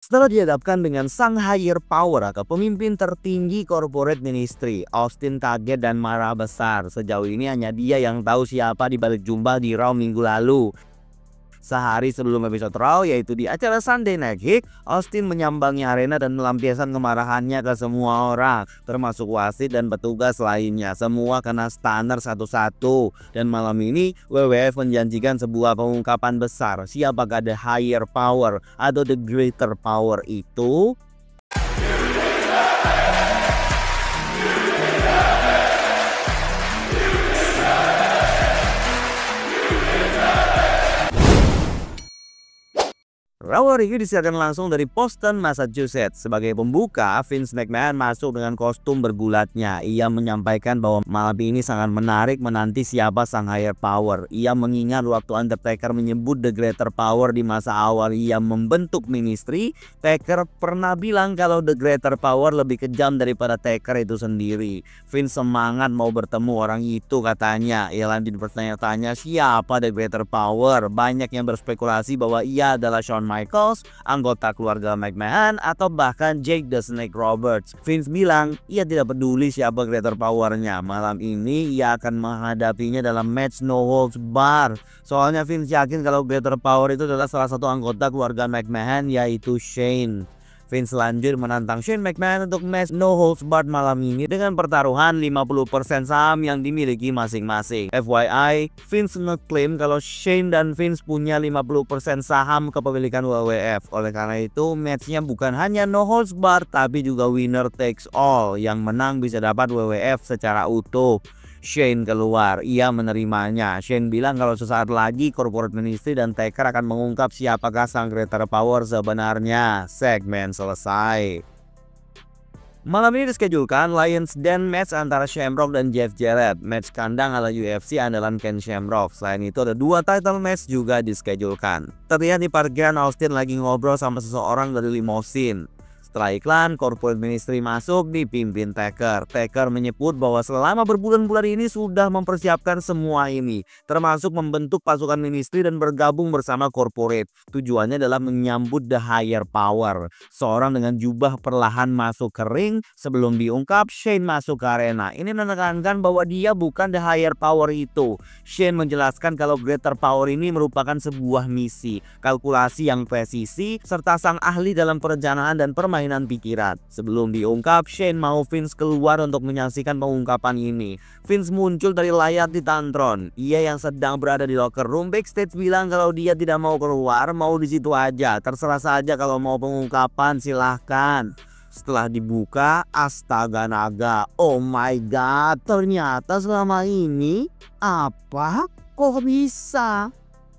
Setelah dihadapkan dengan sang higher power atau pemimpin tertinggi corporate ministry, Austin kaget dan marah besar. Sejauh ini hanya dia yang tahu siapa di balik jumpa di Raw minggu lalu. Sehari sebelum episode Raw, yaitu di acara Sunday Night Heat, Austin menyambangi arena dan melampiaskan kemarahannya ke semua orang, termasuk wasit dan petugas lainnya. Semua kena stunner satu-satu. Dan malam ini, WWF menjanjikan sebuah pengungkapan besar. Siapakah the higher power atau the greater power itu? Raw Review disiarkan langsung dari Boston, Massachusetts. Sebagai pembuka, Vince McMahon masuk dengan kostum bergulatnya. Ia menyampaikan bahwa malam ini sangat menarik menanti siapa sang higher power. Ia mengingat waktu Undertaker menyebut the greater power di masa awal ia membentuk ministry. Taker pernah bilang kalau the greater power lebih kejam daripada Taker itu sendiri. Vince semangat mau bertemu orang itu katanya. Ia lanjut bertanya-tanya siapa the greater power. Banyak yang berspekulasi bahwa ia adalah Shawn Michaels, anggota keluarga McMahon, atau bahkan Jake the Snake Roberts. Vince bilang ia tidak peduli siapa greater powernya. Malam ini ia akan menghadapinya dalam match no holds bar. Soalnya Vince yakin kalau greater power itu adalah salah satu anggota keluarga McMahon, yaitu Shane. Vince lanjut menantang Shane McMahon untuk match no holds barred malam ini dengan pertaruhan 50% saham yang dimiliki masing-masing. FYI, Vince ngeklaim kalau Shane dan Vince punya 50% saham kepemilikan WWF. Oleh karena itu, matchnya bukan hanya no holds barred tapi juga winner takes all. Yang menang bisa dapat WWF secara utuh. Shane keluar, ia menerimanya. Shane bilang kalau sesaat lagi corporate ministry dan Taker akan mengungkap siapakah sang greater power sebenarnya. Segmen selesai. Malam ini diskejulkan Lions Den match antara Shamrock dan Jeff Jarrett. Match kandang ala UFC andalan Ken Shamrock. Selain itu ada dua title match juga diskejulkan. Terlihat di parkiran Austin lagi ngobrol sama seseorang dari limousine. Setelah iklan, corporate ministry masuk dipimpin Taker. Taker menyebut bahwa selama berbulan-bulan ini sudah mempersiapkan semua ini, termasuk membentuk pasukan ministry dan bergabung bersama corporate. Tujuannya adalah menyambut the higher power. Seorang dengan jubah perlahan masuk ke ring. Sebelum diungkap, Shane masuk ke arena. Ini menekankan bahwa dia bukan the higher power itu. Shane menjelaskan kalau greater power ini merupakan sebuah misi, kalkulasi yang presisi, serta sang ahli dalam perencanaan dan permainan pikiran. Sebelum diungkap, Shane mau Vince keluar untuk menyaksikan pengungkapan ini. Vince muncul dari layar di Tantron. Ia yang sedang berada di locker room backstage bilang kalau dia tidak mau keluar, mau di situ aja. Terserah saja kalau mau pengungkapan, silahkan. Setelah dibuka, astaga naga, oh my god, ternyata selama ini apa? Kok bisa?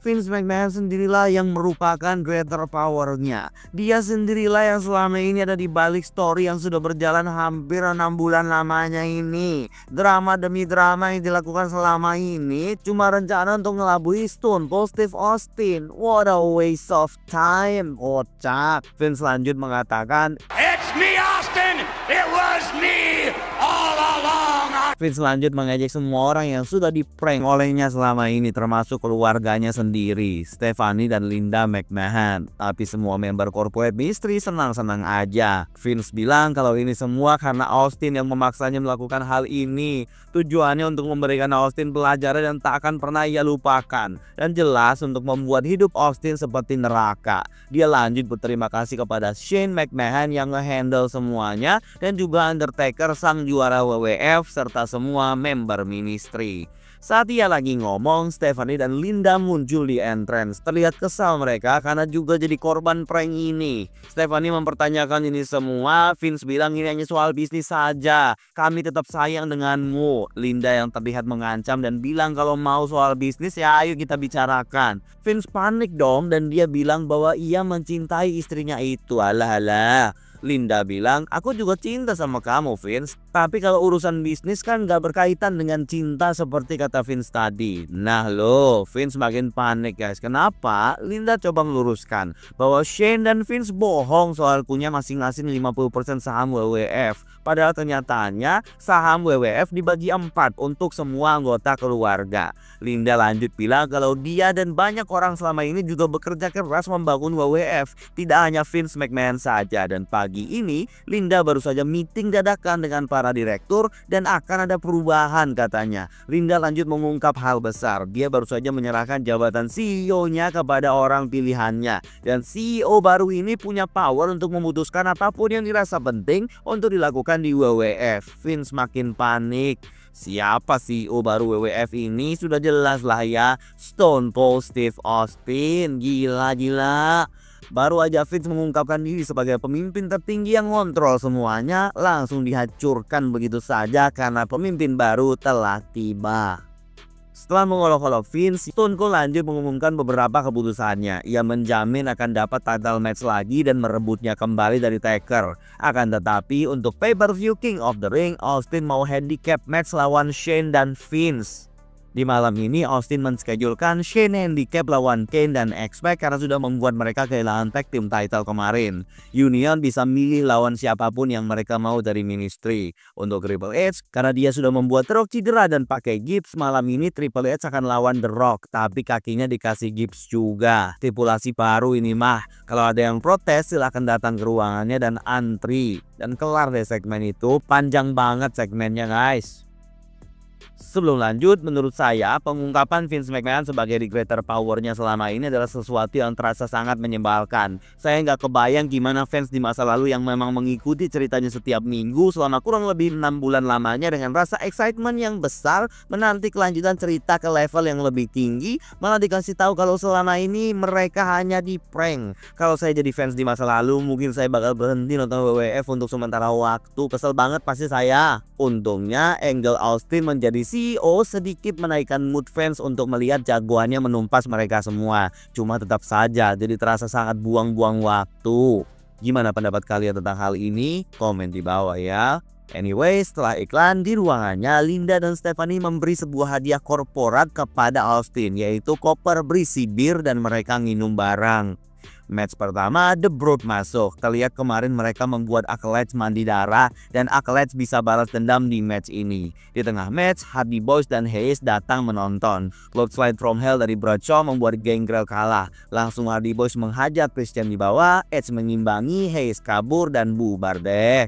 Vince McMahon sendirilah yang merupakan greater powernya. Dia sendirilah yang selama ini ada di balik story yang sudah berjalan hampir 6 bulan lamanya ini. Drama demi drama yang dilakukan selama ini cuma rencana untuk ngelabui Stone Cold Steve Austin. What a waste of time. Kocak. Vince lanjut mengatakan, It's me, Austin! It was me all along! Vince lanjut mengejek semua orang yang sudah diprank olehnya selama ini, termasuk keluarganya sendiri, Stephanie dan Linda McMahon. Tapi semua member corporate ministry senang-senang aja. Vince bilang kalau ini semua karena Austin yang memaksanya melakukan hal ini. Tujuannya untuk memberikan Austin pelajaran yang tak akan pernah ia lupakan. Dan jelas untuk membuat hidup Austin seperti neraka. Dia lanjut berterima kasih kepada Shane McMahon yang ngehandle semuanya, dan juga Undertaker sang juara WWF serta semua member ministry. Saat ia lagi ngomong, Stephanie dan Linda muncul di entrance. Terlihat kesal mereka karena juga jadi korban prank ini. Stephanie mempertanyakan ini semua. Vince bilang ini hanya soal bisnis saja. Kami tetap sayang denganmu. Linda yang terlihat mengancam dan bilang kalau mau soal bisnis ya ayo kita bicarakan. Vince panik dong dan dia bilang bahwa ia mencintai istrinya itu. Alah. Linda bilang, aku juga cinta sama kamu Vince. Tapi kalau urusan bisnis kan nggak berkaitan dengan cinta seperti kata Vince tadi. Nah loh, Vince makin panik guys. Kenapa? Linda coba meluruskan bahwa Shane dan Vince bohong soal punya masing-masing 50% saham WWF. Padahal kenyataannya saham WWF dibagi 4 untuk semua anggota keluarga. Linda lanjut bilang kalau dia dan banyak orang selama ini juga bekerja keras membangun WWF. Tidak hanya Vince McMahon saja. Dan pagi ini Linda baru saja meeting dadakan dengan para direktur dan akan ada perubahan katanya. Linda lanjut mengungkap hal besar. Dia baru saja menyerahkan jabatan CEO-nya kepada orang pilihannya. Dan CEO baru ini punya power untuk memutuskan apapun yang dirasa penting untuk dilakukan di WWF. Vince makin panik. Siapa CEO baru WWF ini? Sudah jelas lah ya, Stone Cold Steve Austin. Gila. Baru aja Vince mengungkapkan diri sebagai pemimpin tertinggi yang ngontrol semuanya, langsung dihancurkan begitu saja karena pemimpin baru telah tiba. Setelah mengolok-olok Vince, Stone Cold lanjut mengumumkan beberapa keputusannya. Ia menjamin akan dapat title match lagi dan merebutnya kembali dari Taker. Akan tetapi untuk pay-per-view King of the Ring, Austin mau handicap match lawan Shane dan Vince. Di malam ini Austin menschedulkan Shane handicap lawan Kane dan X-Pac karena sudah membuat mereka kehilangan tag team title kemarin. Union bisa milih lawan siapapun yang mereka mau dari Ministry. Untuk Triple H, karena dia sudah membuat The Rock cedera dan pakai gips, malam ini Triple H akan lawan The Rock, tapi kakinya dikasih gips juga. Stipulasi baru ini mah, kalau ada yang protes silahkan datang ke ruangannya dan antri. Dan kelar deh segmen itu, panjang banget segmennya guys. Sebelum lanjut, menurut saya pengungkapan Vince McMahon sebagai regretter powernya selama ini adalah sesuatu yang terasa sangat menyebalkan. Saya nggak kebayang gimana fans di masa lalu yang memang mengikuti ceritanya setiap minggu selama kurang lebih 6 bulan lamanya dengan rasa excitement yang besar menanti kelanjutan cerita ke level yang lebih tinggi, malah dikasih tahu kalau selama ini mereka hanya di prank. Kalau saya jadi fans di masa lalu, mungkin saya bakal berhenti nonton WWF untuk sementara waktu. Kesel banget pasti saya. Untungnya Angle Austin menjadi CEO sedikit menaikkan mood fans untuk melihat jagoannya menumpas mereka semua. Cuma tetap saja jadi terasa sangat buang-buang waktu. Gimana pendapat kalian tentang hal ini? Komen di bawah ya. Anyway, setelah iklan di ruangannya, Linda dan Stephanie memberi sebuah hadiah korporat kepada Austin, yaitu koper berisi bir dan mereka minum bareng. Match pertama, The Brood masuk. Terlihat kemarin mereka membuat Acolytes mandi darah dan Acolytes bisa balas dendam di match ini. Di tengah match, Hardy Boyz dan Hayes datang menonton. Clothesline from Hell dari Bradshaw membuat Gangrel kalah. Langsung Hardy Boyz menghajar Christian di bawah, Edge mengimbangi, Hayes kabur dan bubar deh.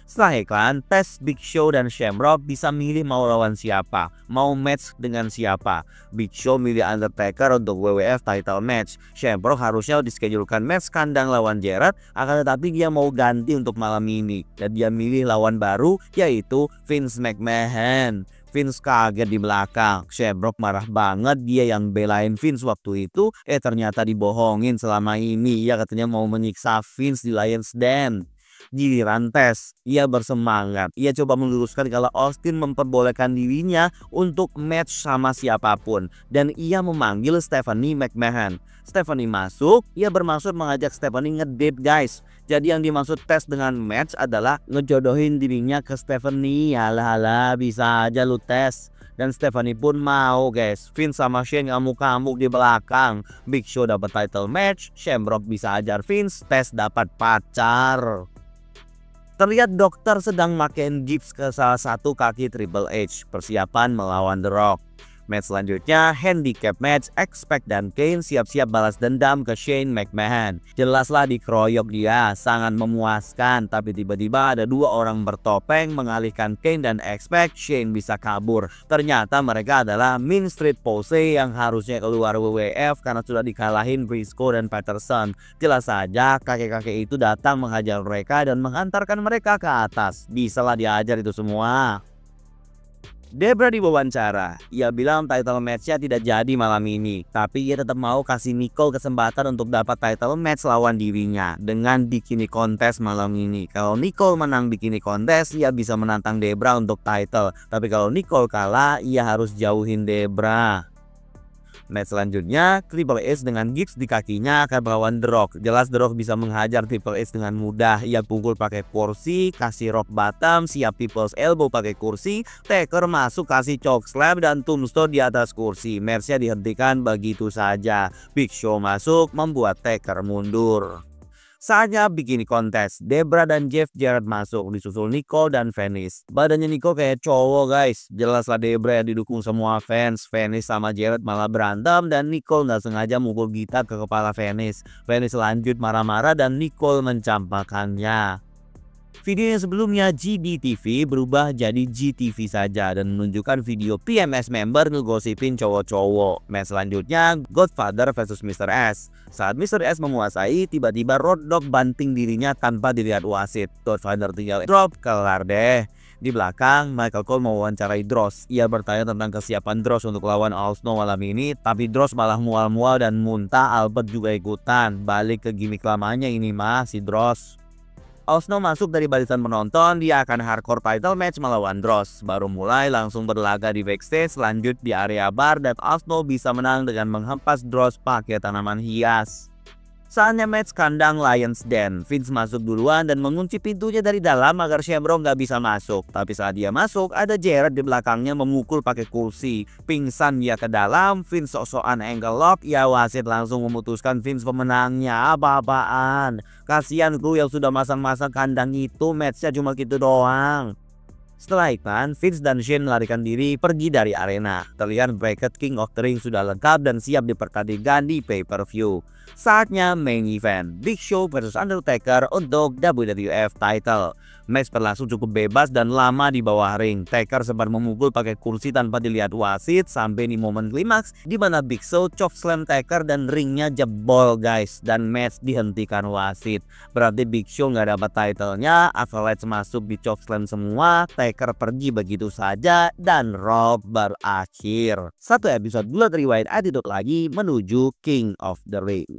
Setelah iklan, tes Big Show dan Shamrock bisa milih mau lawan siapa, mau match dengan siapa. Big Show milih Undertaker untuk WWF title match. Shamrock harusnya dischedulkan match kandang lawan Jarrett, akan tetapi dia mau ganti untuk malam ini. Dan dia milih lawan baru, yaitu Vince McMahon. Vince kaget di belakang. Shamrock marah banget, dia yang belain Vince waktu itu, ternyata dibohongin selama ini. Ia katanya mau menyiksa Vince di Lions Den. Giliran tes, ia bersemangat. Ia coba meluruskan kalau Austin memperbolehkan dirinya untuk match sama siapapun. Dan ia memanggil Stephanie McMahon. Stephanie masuk, ia bermaksud mengajak Stephanie ngedate guys. Jadi yang dimaksud tes dengan match adalah ngejodohin dirinya ke Stephanie. Halah bisa aja lu tes. Dan Stephanie pun mau guys. Vince sama Shane ngamuk-ngamuk di belakang. Big Show dapat title match, Shamrock bisa ajar Vince, tes dapat pacar. Terlihat dokter sedang makin gips ke salah satu kaki Triple H, persiapan melawan The Rock. Match selanjutnya, handicap match, X-Pac dan Kane siap-siap balas dendam ke Shane McMahon. Jelaslah dikeroyok dia, sangat memuaskan. Tapi tiba-tiba ada dua orang bertopeng mengalihkan Kane dan X-Pac, Shane bisa kabur. Ternyata mereka adalah Mean Street Pose yang harusnya keluar WWF karena sudah dikalahin Briscoe dan Patterson. Jelas saja kakek-kakek itu datang menghajar mereka dan menghantarkan mereka ke atas. Bisalah diajar itu semua. Debra diwawancara, ia bilang title matchnya tidak jadi malam ini, tapi ia tetap mau kasih Nicole kesempatan untuk dapat title match lawan dirinya dengan bikini kontes malam ini. Kalau Nicole menang bikini kontes, ia bisa menantang Debra untuk title, tapi kalau Nicole kalah, ia harus jauhin Debra. Match selanjutnya, Triple H dengan gigs di kakinya akan melawan The Rock. Jelas The Rock bisa menghajar Triple H dengan mudah. Ia pukul pakai kursi, kasih rock bottom, siap People's Elbow pakai kursi. Taker masuk kasih chokeslam dan tombstone di atas kursi. Match-nya dihentikan begitu saja. Big Show masuk membuat Taker mundur. Saatnya bikini kontes. Debra dan Jeff Jarrett masuk, disusul Nicole dan Venice. Badannya Nicole kayak cowok guys. Jelaslah Debra yang didukung semua fans. Venice sama Jarrett malah berantem dan Nicole nggak sengaja mukul gitar ke kepala Venice. Venice lanjut marah-marah dan Nicole mencampakkannya. Video yang sebelumnya GDTV berubah jadi GTV saja dan menunjukkan video PMS member ngegosipin cowok-cowok. Match selanjutnya Godfather versus Mr. S. Saat Mr. S menguasai, tiba-tiba Road Dogg banting dirinya tanpa dilihat wasit. Godfather tinggal drop, kelar deh. Di belakang, Michael Cole mewawancarai Droz. Ia bertanya tentang kesiapan Droz untuk lawan Al Snow malam ini, tapi Droz malah mual-mual dan muntah. Albert juga ikutan. Balik ke gimmick lamanya ini mah si Droz. Al Snow masuk dari barisan penonton, dia akan hardcore title match melawan Droz. Baru mulai langsung berlaga di backstage, lanjut di area bar dan Al Snow bisa menang dengan menghempas Droz pakai tanaman hias. Saatnya match kandang Lions Den. Vince masuk duluan dan mengunci pintunya dari dalam agar Shamrock nggak bisa masuk. Tapi saat dia masuk, ada Jarrett di belakangnya memukul pakai kursi. Pingsan dia ke dalam, Vince sok-sokan ankle lock. Ya wasit langsung memutuskan Vince pemenangnya. Apa-apaan? Kasihan kru yang sudah masang-masang kandang itu, matchnya cuma gitu doang. Setelah iklan, Vince dan Shane melarikan diri pergi dari arena. Terlihat bracket King of the Ring sudah lengkap dan siap dipertandingkan di pay-per-view. Saatnya main event, Big Show versus Undertaker untuk WWF title. Match berlangsung cukup bebas dan lama di bawah ring. Taker sempat memukul pakai kursi tanpa dilihat wasit sampai di momen klimaks di mana Big Show chokeslam Taker dan ringnya jebol guys, dan match dihentikan wasit. Berarti Big Show nggak dapat titlenya, Avalanche masuk di chokeslam semua, Taker pergi begitu saja dan Raw berakhir. Satu episode Blood Rewind Attitude lagi menuju King of the Ring.